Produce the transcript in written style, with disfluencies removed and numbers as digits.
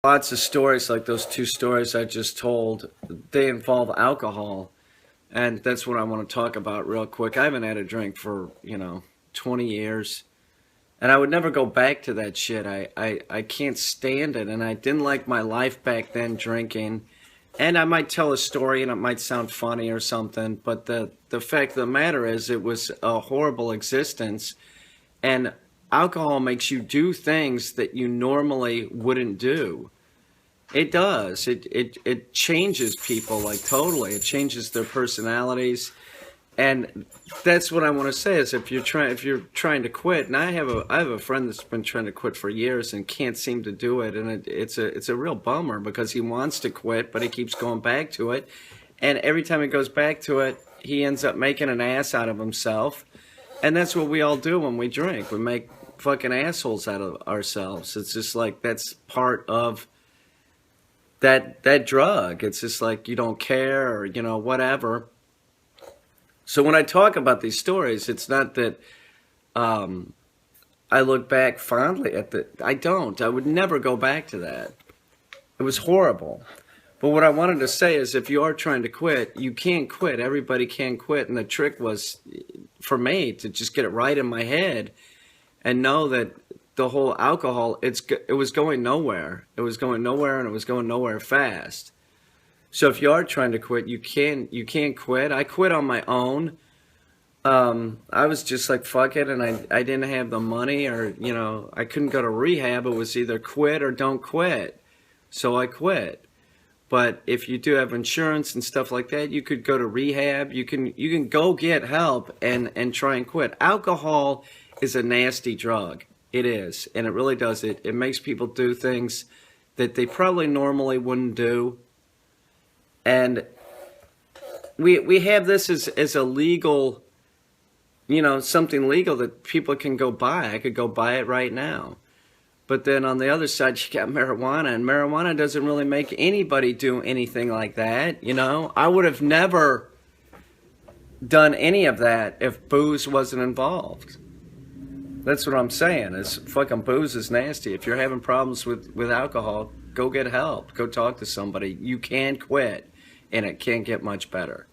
lots of stories like those two stories I just told. They involve alcohol, and that's what I want to talk about real quick. I haven't had a drink for 20 years, and I would never go back to that shit. I can't stand it, and I didn't like my life back then drinking. And I might tell a story and it might sound funny or something, but the fact of the matter is it was a horrible existence. And alcohol makes you do things that you normally wouldn't do. It does. It changes people, like, totally. It changes their personalities. And that's what I want to say is if you're trying to quit, and I have a friend that's been trying to quit for years and can't seem to do it, and it's a real bummer because he wants to quit, but he keeps going back to it, and every time he goes back to it, he ends up making an ass out of himself, and that's what we all do when we drink. We make fucking assholes out of ourselves. It's just like that's part of that drug. It's just like you don't care or whatever. So when I talk about these stories, it's not that I look back fondly at the. I don't. I would never go back to that. It was horrible. But what I wanted to say is if you are trying to quit, you can't quit. Everybody can quit. And the trick was, for me, to just get it right in my head and know that the whole alcohol, it was going nowhere. It was going nowhere, and it was going nowhere fast. So if you are trying to quit, you can't quit. I quit on my own. I was just like, fuck it, and I didn't have the money, or I couldn't go to rehab. It was either quit or don't quit. So I quit. But if you do have insurance and stuff like that, you could go to rehab. You can go get help and try and quit. Alcohol is a nasty drug. It is, and it really does. It makes people do things that they probably normally wouldn't do. And we have this as a legal, something legal that people can go buy. I could go buy it right now. But then on the other side, you got marijuana, and marijuana doesn't really make anybody do anything like that. I would have never done any of that if booze wasn't involved. That's what I'm saying. Is fucking booze is nasty. If you're having problems with alcohol, go get help. Go talk to somebody. You can quit, and it can't get much better.